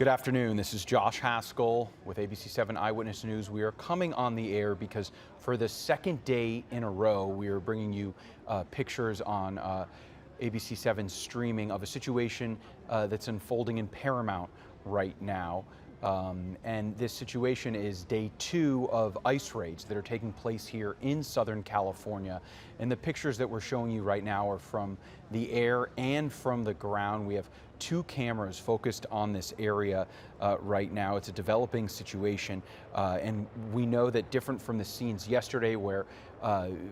Good afternoon. This is Josh Haskell with ABC7 Eyewitness News. We are coming on the air because for the second day in a row, we are bringing you pictures on ABC7 streaming of a situation that's unfolding in Paramount right now. And this situation is day 2 of ice raids that are taking place here in Southern California. And the pictures that we're showing you right now are from the air and from the ground. We have 2 cameras focused on this area right now. It's a developing situation, and we know that different from the scenes yesterday where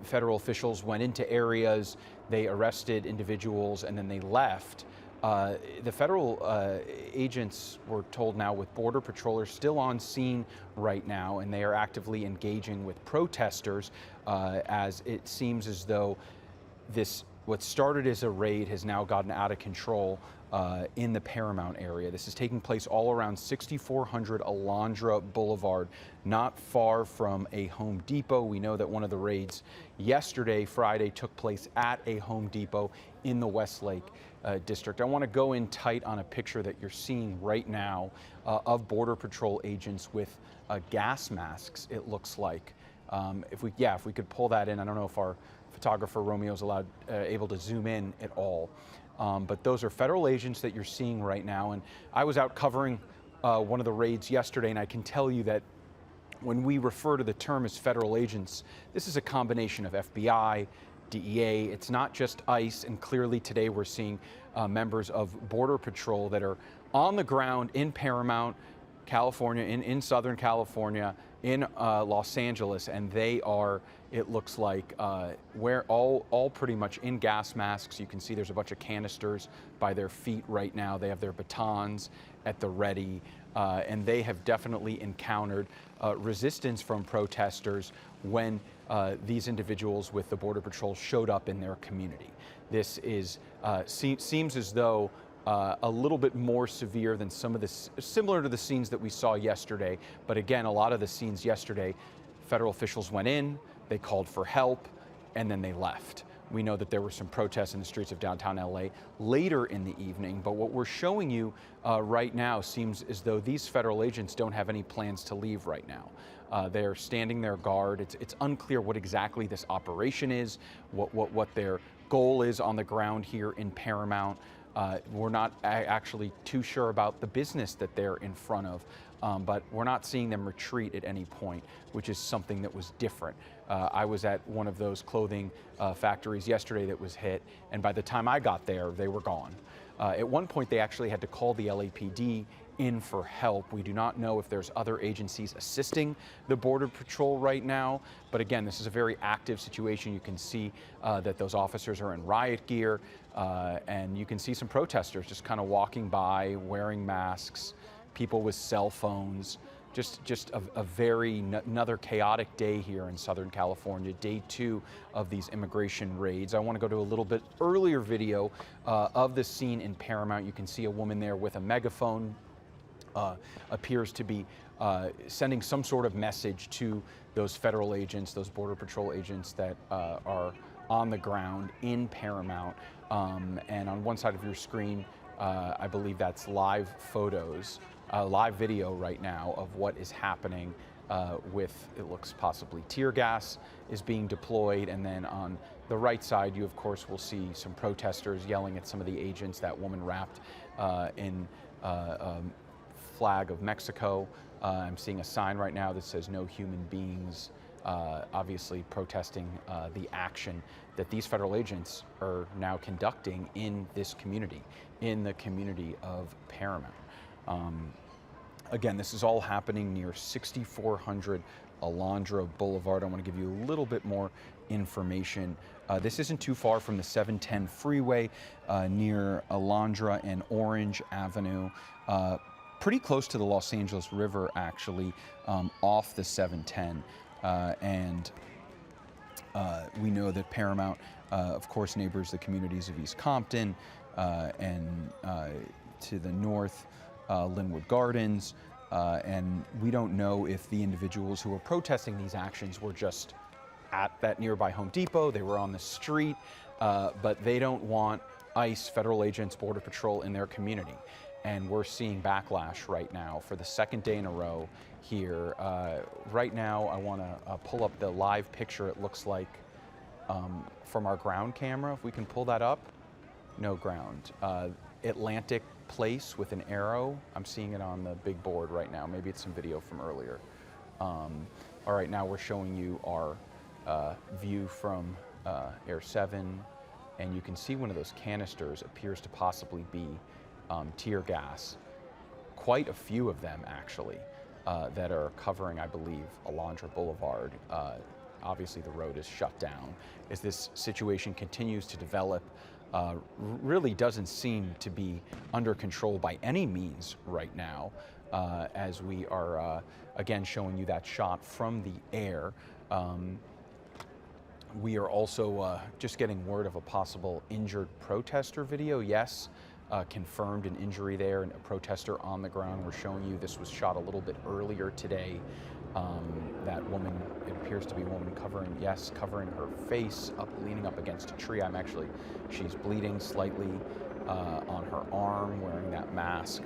federal officials went into areas, they arrested individuals, and then they left. The federal agents, we're told now, with Border Patrol are still on scene right now, and they are actively engaging with protesters as it seems as though what started as a raid has now gotten out of control in the Paramount area. This is taking place all around 6400 Alondra Boulevard, not far from a Home Depot. We know that one of the raids yesterday, Friday, took place at a Home Depot in the Westlake district. I want to go in tight on a picture that you're seeing right now of Border Patrol agents with gas masks, it looks like. If we could pull that in. I don't know if our photographer Romeo's able to zoom in at all. But those are federal agents that you're seeing right now. And I was out covering one of the raids yesterday, and I can tell you that when we refer to the term as federal agents, this is a combination of FBI, DEA. It's not just ICE, and clearly today we're seeing members of Border Patrol that are on the ground in Paramount, California, in Southern California, in Los Angeles, and they are, it looks like, all pretty much in gas masks. You can see there's a bunch of canisters by their feet right now. They have their batons at the ready, and they have definitely encountered resistance from protesters when these individuals with the Border Patrol showed up in their community. This is seems as though a little bit more severe than some of the similar to the scenes that we saw yesterday. But again, a lot of the scenes yesterday, federal officials went in, they called for help, and then they left. We know that there were some protests in the streets of downtown LA later in the evening, but what we're showing you right now seems as though these federal agents don't have any plans to leave right now. They're standing their guard. It's unclear what exactly this operation is, what their goal is on the ground here in Paramount. We're not actually too sure about the business that they're in front of, but we're not seeing them retreat at any point, which is something that was different. I was at one of those clothing factories yesterday that was hit, and by the time I got there, they were gone. At one point, they actually had to call the LAPD in for help. We do not know if there's other agencies assisting the Border Patrol right now, but again, this is a very active situation. You can see that those officers are in riot gear, and you can see some protesters just kind of walking by, wearing masks, people with cell phones. Just a very another chaotic day here in Southern California, day 2 of these immigration raids. I want to go to a little bit earlier video of the scene in Paramount. You can see a woman there with a megaphone, appears to be sending some sort of message to those federal agents, those Border Patrol agents that are on the ground in Paramount. And on one side of your screen, I believe that's live photos, live video right now of what is happening with, it looks possibly tear gas is being deployed. And then on the right side, you of course will see some protesters yelling at some of the agents. That woman wrapped in flag of Mexico. I'm seeing a sign right now that says no human beings, obviously protesting the action that these federal agents are now conducting in this community, in the community of Paramount. Again, this is all happening near 6400 Alondra Boulevard. I want to give you a little bit more information. This isn't too far from the 710 freeway near Alondra and Orange Avenue. Pretty close to the Los Angeles River, actually, off the 710. And we know that Paramount, of course, neighbors the communities of East Compton and to the north, Linwood Gardens. And we don't know if the individuals who were protesting these actions were just at that nearby Home Depot, they were on the street, but they don't want ICE, federal agents, Border Patrol in their community. and we're seeing backlash right now for the second day in a row here. Right now, I want to pull up the live picture, it looks like, from our ground camera. If we can pull that up. No ground. Atlantic Place with an arrow. I'm seeing it on the big board right now. Maybe it's some video from earlier. All right, now we're showing you our view from Air 7, and you can see one of those canisters appears to possibly be tear gas. Quite a few of them, actually, that are covering, I believe, Alondra Boulevard. Obviously, the road is shut down. As this situation continues to develop, really doesn't seem to be under control by any means right now, as we are, again, showing you that shot from the air. We are also just getting word of a possible injured protester video. Yes, confirmed an injury there, and a protester on the ground. We're showing you this was shot a little bit earlier today. That woman, it appears to be a woman covering her face, leaning up against a tree. She's bleeding slightly on her arm, wearing that mask.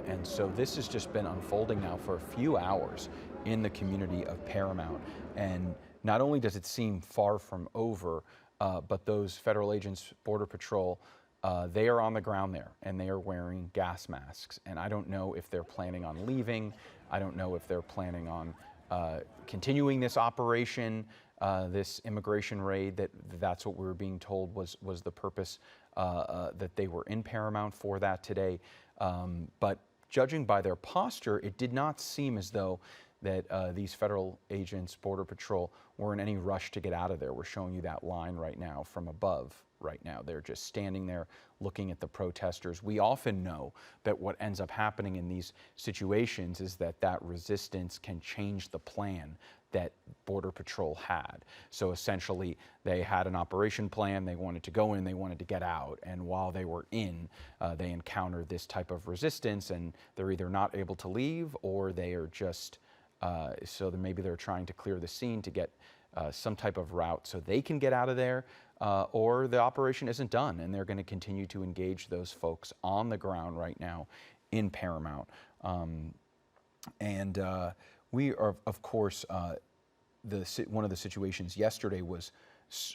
And so this has just been unfolding now for a few hours in the community of Paramount. And not only does it seem far from over, but those federal agents, Border Patrol, they are on the ground there, and they are wearing gas masks. And I don't know if they're planning on leaving. I don't know if they're planning on continuing this operation, this immigration raid. That's what we were being told was the purpose, that they were in Paramount for that today. But judging by their posture, it did not seem as though that these federal agents, Border Patrol, were in any rush to get out of there. We're showing you that line right now from above. Right now, they're just standing there looking at the protesters. We often know that what ends up happening in these situations is that resistance can change the plan that Border Patrol had. So essentially, they had an operation plan, they wanted to go in, they wanted to get out, and while they were in, they encountered this type of resistance, and they're either not able to leave, or they are just, so that maybe they're trying to clear the scene to get some type of route so they can get out of there, or the operation isn't done, and they're going to continue to engage those folks on the ground right now in Paramount. We are, of course, one of the situations yesterday was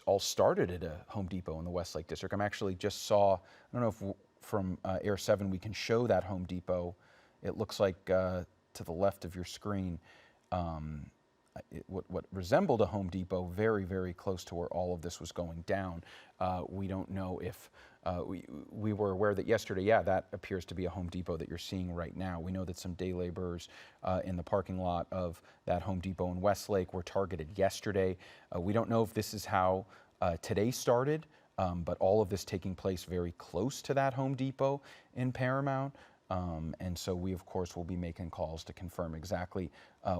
all started at a Home Depot in the Westlake District. I'm actually just saw, I don't know if from Air 7 we can show that Home Depot. It looks like to the left of your screen, what resembled a Home Depot, very, very close to where all of this was going down. We don't know if, we were aware that yesterday, yeah, that appears to be a Home Depot that you're seeing right now. We know that some day laborers in the parking lot of that Home Depot in Westlake were targeted yesterday. We don't know if this is how today started, but all of this taking place very close to that Home Depot in Paramount. And so we, of course, will be making calls to confirm exactly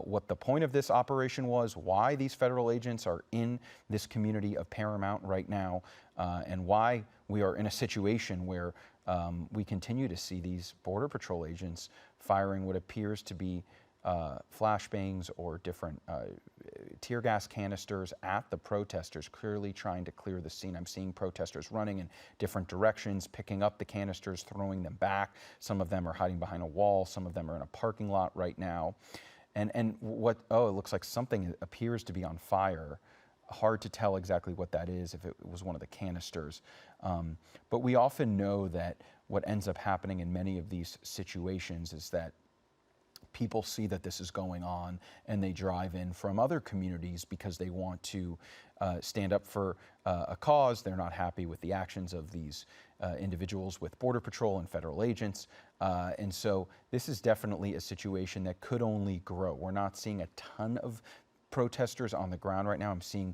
what the point of this operation was, why these federal agents are in this community of Paramount right now, and why we are in a situation where we continue to see these Border Patrol agents firing what appears to be flashbangs or different tear gas canisters at the protesters, clearly trying to clear the scene. I'm seeing protesters running in different directions, picking up the canisters, throwing them back. Some of them are hiding behind a wall. Some of them are in a parking lot right now. And it looks like something appears to be on fire. Hard to tell exactly what that is, if it was one of the canisters. But we often know that what ends up happening in many of these situations is that people see that this is going on, and they drive in from other communities because they want to stand up for a cause. They're not happy with the actions of these individuals with Border Patrol and federal agents. And so this is definitely a situation that could only grow. We're not seeing a ton of protesters on the ground right now. I'm seeing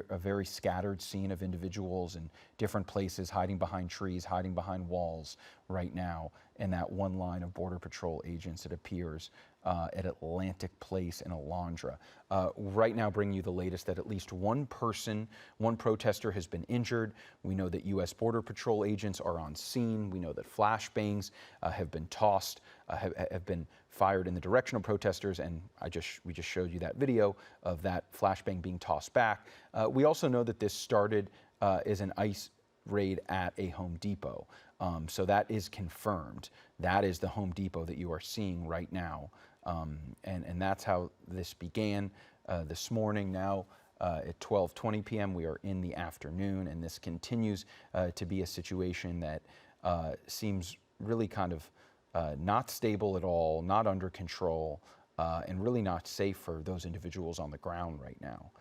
a very scattered scene of individuals in different places, hiding behind trees, hiding behind walls right now, in that one line of Border Patrol agents, it appears, at Atlantic Place in Alondra. Right now, bringing you the latest that at least one protester has been injured. We know that U.S. Border Patrol agents are on scene. We know that flashbangs have been tossed, have been fired in the direction of protesters, and we just showed you that video of that flashbang being tossed back. We also know that this started as an ICE raid at a Home Depot. So that is confirmed. That is the Home Depot that you are seeing right now. And that's how this began this morning. Now at 12:20 p.m. we are in the afternoon, and this continues to be a situation that seems really kind of not stable at all, not under control, and really not safe for those individuals on the ground right now.